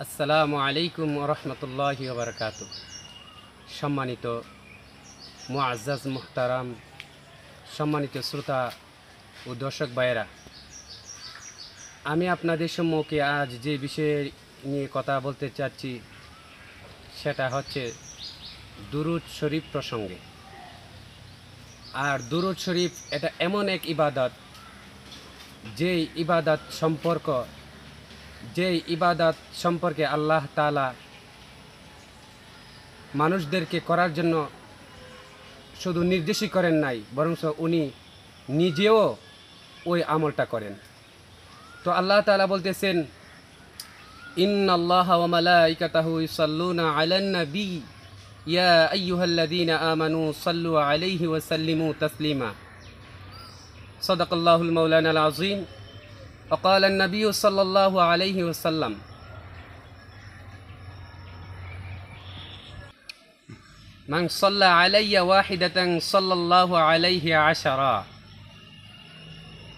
আসসালামু আলাইকুম রহমতুল্লাহি ওবরকাত। সম্মানিত মুআজ্জাজ মুহতারাম, সম্মানিত শ্রোতা ও দর্শক ভাইয়েরা, আমি আপনাদের সম্মুখে আজ যে বিষয় নিয়ে কথা বলতে চাচ্ছি সেটা হচ্ছে দুরূদ শরীফ প্রসঙ্গে। আর দুরূদ শরীফ এটা এমন এক ইবাদত, যেই ইবাদত সম্পর্কে আল্লাহ তাআলা মানুষদেরকে করার জন্য শুধু নির্দেশই করেন নাই, বরং উনি নিজেও ওই আমলটা করেন। তো আল্লাহ তাআলা বলতেছেন, ইন্নাল্লাহা ওয়া মালাইকাতাহু ইউসাল্লুনা আলান নবী ইয়া আইয়ুহাল্লাযীনা আমানু সাল্লু আলাইহি ওয়া সাল্লিমু তাসলিমা। সাদাকাল্লাহুল মাওলানাল আযীম। وقال النبي صلى الله عليه وسلم من صلى علي واحدة صلى الله عليه عشرا।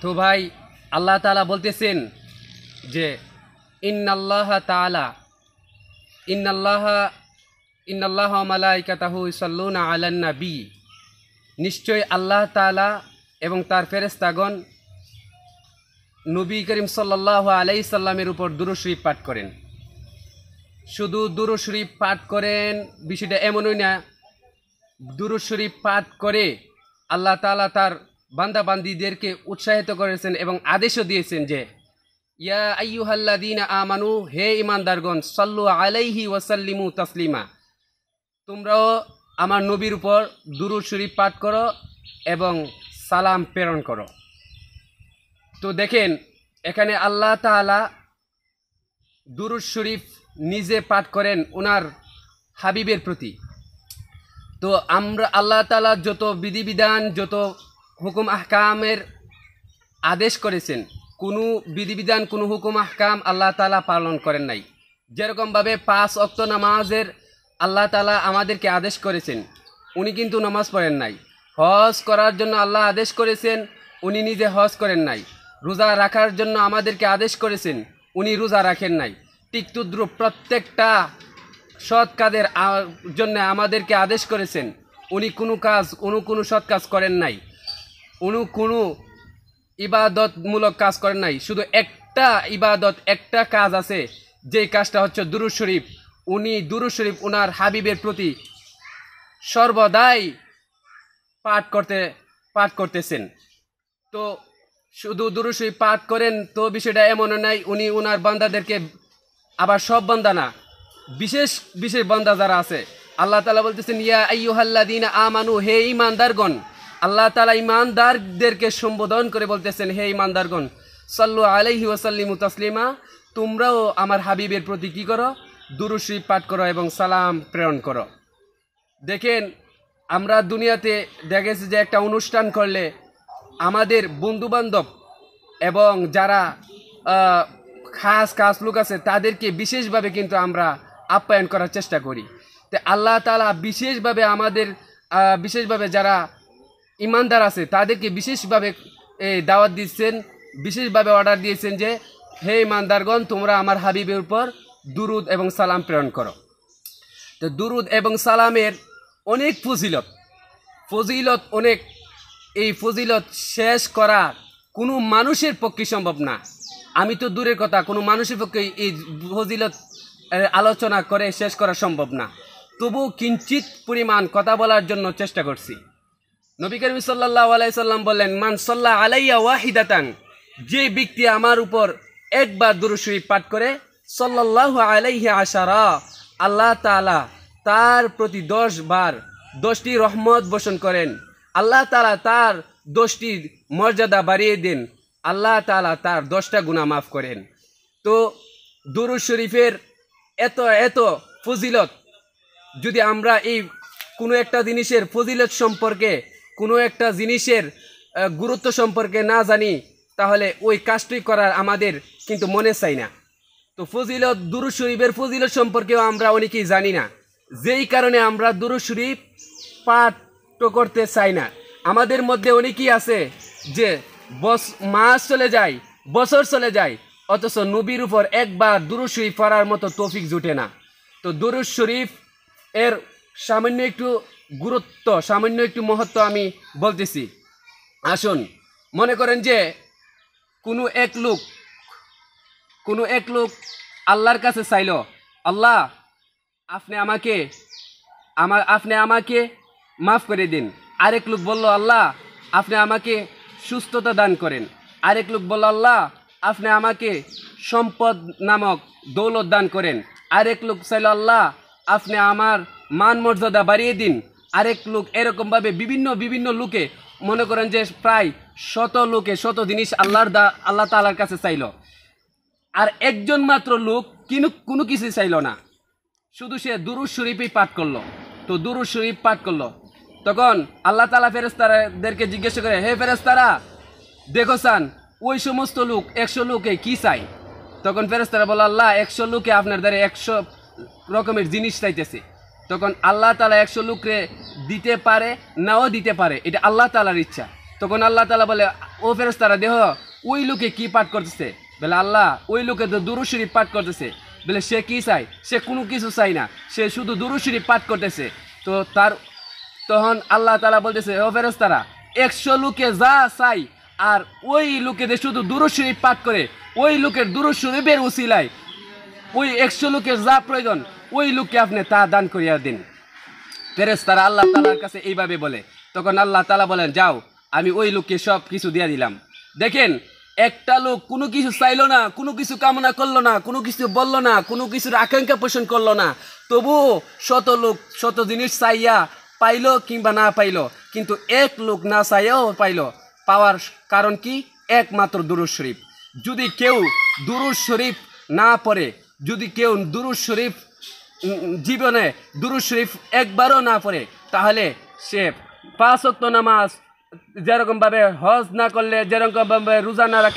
তো ভাই, আল্লাহ তাআলা বলতেছেন যে ইন্নাল্লাহা ওয়া মালাইকাতাহু ইউসাল্লুনা আলান নবী, নিশ্চয় আল্লাহ তাআলা এবং তার ফেরেশতাগণ নবী করিম সাল্লাল্লাহু আলাইহি সাল্লামের উপর দুরূদ শরীফ পাঠ করেন। শুধু দুরূদ শরীফ পাঠ করেন বিষয়টা এমনই না। দুরূদ শরীফ পাঠ করে আল্লাহ তাআলা তার বান্দা বান্দীদেরকে উৎসাহিত করেছেন এবং আদেশও দিয়েছেন যে ইয়া আইয়ুহাল্লাযীনা আমানু, হে ঈমানদারগণ, সাল্লু আলাইহি ওয়া সাল্লিমু তাসলিমা, তোমরাও আমার নবীর উপর দুরূদ শরীফ পাঠ করো এবং সালাম প্রেরণ করো। তো দেখেন, এখানে আল্লাহ তাআলা দুরূদ শরীফ নিজে পাঠ করেন ওনার হাবিবের প্রতি। তো আমরা আল্লাহ তাআলা যত বিধিবিধান, যত হুকুম আহকামের আদেশ করেছেন, কোনো বিধিবিধান, কোনো হুকুম আহকাম আল্লাহ তাআলা পালন করেন নাই। যেরকমভাবে 5 ওয়াক্ত নামাজের আল্লাহ তাআলা আমাদেরকে আদেশ করেছেন, উনি কিন্তু নামাজ পড়েন নাই। হজ করার জন্য আল্লাহ আদেশ করেছেন, উনি নিজে হজ করেন নাই। রোজা রাখার জন্য আমাদেরকে আদেশ করেছেন, উনি রোজা রাখেন নাই। ঠিক তদ্রূপ প্রত্যেকটা সৎ কাজের জন্য আমাদেরকে আদেশ করেছেন, উনি কোনো সৎ কাজ করেন নাই, উনি কোনো ইবাদতমূলক কাজ করেন নাই। শুধু একটা ইবাদত, একটা কাজ আছে, যেই কাজটা হচ্ছে দুরূদ শরীফ। উনি দুরূদ শরীফ ওনার হাবিবের প্রতি সর্বদাই পাঠ করতেছেন। তো শুধু দুরূদ শরীফ পাঠ করেন তো বিষয়টা এমনও নাই উনি ওনার বান্দাদেরকে, আবার সব বান্দা না, বিশেষ বিশেষ বান্দা যারা আছে, আল্লাহ তাআলা বলতেছেন ইয়া আইয়ুহাল্লাযীনা আমানু, হে ঈমানদারগণ। আল্লাহ তাআলা ঈমানদারদেরকে সম্বোধন করে বলতেছেন, হে ঈমানদারগণ, সাল্লু আলাইহি ওয়া সাল্লিমু তাসলিমা, তোমরাও আমার হাবিবের প্রতি কি করো? দুরূদ শরীফ পাঠ করো এবং সালাম প্রেরণ করো। দেখেন, আমরা দুনিয়াতে দেখেছি যে একটা অনুষ্ঠান করলে আমাদের বন্ধুবান্ধব এবং যারা খাস লোক আছে তাদেরকে বিশেষভাবে কিন্তু আমরা আপ্যায়ন করার চেষ্টা করি। তো আল্লাহ তাআলা বিশেষভাবে যারা ইমানদার আছে তাদেরকে বিশেষভাবে দাওয়াত দিচ্ছেন, বিশেষভাবে অর্ডার দিয়েছেন যে হে ইমানদারগণ, তোমরা আমার হাবিবের উপর দুরূদ এবং সালাম প্রেরণ করো। তো দুরূদ এবং সালামের অনেক ফজিলত অনেক। এই ফজিলত শেষ করা কোনো মানুষের পক্ষে সম্ভব না। আমি তো দূরের কথা, কোনো মানুষের পক্ষে এই ফজিলত আলোচনা করে শেষ করা সম্ভব না। তবু কিঞ্চিত পরিমাণ কথা বলার জন্য চেষ্টা করছি। নবী করিম সাল্লাল্লাহু আলাইহি সাল্লাম বললেন, মান সাল্লা আলাইয়া ওয়াহিদাতান, যে ব্যক্তি আমার উপর একবার দুরূদ শরীফ পাঠ করে, সাল্লাল্লাহু আলাইহি আশারা, আল্লাহ তাআলা তার প্রতি 10 বার 10টি রহমত বর্ষণ করেন। আল্লাহ তাআলা তার 10টির মর্যাদা বাড়িয়ে দেন। আল্লাহ তাআলা তার 10টা গুনাহ মাফ করেন। তো দুরূদ শরীফের এত ফজিলত, যদি আমরা এই কোনো একটা জিনিসের ফজিলত সম্পর্কে, কোনো একটা জিনিসের গুরুত্ব সম্পর্কে না জানি, তাহলে ওই কাজটি করার আমাদের কিন্তু মনে চাই না। তো দুরূদ শরীফের ফজিলত সম্পর্কেও আমরা অনেকেই জানি না, যেই কারণে আমরা দুরূদ শরীফ পাঠ করতে চাই না। আমাদের মধ্যে অনেকেই আছে যে মাস চলে যায়, বছর চলে যায়, অথচ নবীর উপর একবার দুরূদ শরীফ পড়ার মতো তৌফিক জুটে না। তো দুরূদ শরীফ এর সামান্য একটু গুরুত্ব, সামান্য একটু মহত্ব আমি বলতেছি। আসুন, মনে করেন যে কোনো এক লোক আল্লাহর কাছে চাইল, আল্লাহ আপনি আমাকে মাফ করে দিন। আরেক লোক বলল, আল্লাহ আপনি আমাকে সুস্থতা দান করেন। আরেক লোক বলল, আল্লাহ আপনি আমাকে সম্পদ নামক দৌলত দান করেন। আরেক লোক চাইল, আল্লাহ আপনি আমার মান মর্যাদা বাড়িয়ে দিন। আরেক লোক এরকমভাবে বিভিন্ন লোকে, মনে করেন যে প্রায় শত জিনিস আল্লাহ তাআলার কাছে চাইল। আর একজন মাত্র লোক কোনো কিছু চাইল না, শুধু সে দুরূদ শরীফই পাঠ করলো। তো দুরূদ শরীফ পাঠ করলো, তখন আল্লাহ তাআলা ফেরেশতাদেরকে জিজ্ঞেস করে, হে ফেরেশতারা দেখো চান ওই সমস্ত লোক 100 লোকে কি চাই? তখন ফেরেশতারা বলে, আল্লাহ 100 লোকে আপনার দ্বারা 100 রকমের জিনিস চাইতেছে। তখন আল্লাহ তাআলা 100 লোকরে দিতে পারে, নাও দিতে পারে, এটা আল্লাহ তাআলার ইচ্ছা। তখন আল্লাহ তাআলা বলে, ও ফেরেশতারা দেখো ওই লোকে কি পাঠ করতেছে? বলে, আল্লাহ ওই লোকে তো দুরূদ শরীফ পাঠ করতেছে। বলে, সে কি চাই? সে কোনো কিছু চাই না, সে শুধু দুরূদ শরীফ পাঠ করতেছে। তো তখন আল্লাহ তাআলা বলতেছে, ও ফেরেশতারা 100 লোকে যা চাই, আর ওই লোকেদের শুধু দুরূদ শরীফ পাঠ করে, ওই লোকের দুরূদ শরীফের উসিলায় ওই 100 লোকের যা প্রয়োজন ওই লোককে আপনি তা দান করিয়া দিন। ফেরেশতারা আল্লাহ তাআলার কাছে এইভাবে বলে। তখন আল্লাহ তাআলা বলেন, যাও আমি ওই লোককে সব কিছু দিয়ে দিলাম। দেখেন, একটা লোক কোনো কিছু চাইলো না, কোনো কিছু কামনা করলো না, কোনো কিছু বললো না, কোনো কিছুর আকাঙ্ক্ষা পোষণ করলো না, তবুও শত জিনিস চাইয়া পাইলো কিংবা না পাইলো। কিন্তু এক লোক না চাইয়াও পাইলো। পাওয়ার কারণ কি? একমাত্র দুরূদ শরীফ। যদি কেউ দুরূদ শরীফ না পড়ে, যদি কেউ দুরূদ শরীফ জীবনে দুরূদ শরীফ একবারও না পড়ে, তাহলে সে 5 ওয়াক্ত নামাজ, যেরকমভাবে হজ না করলে, যেরকমভাবে রোজা না রাখলে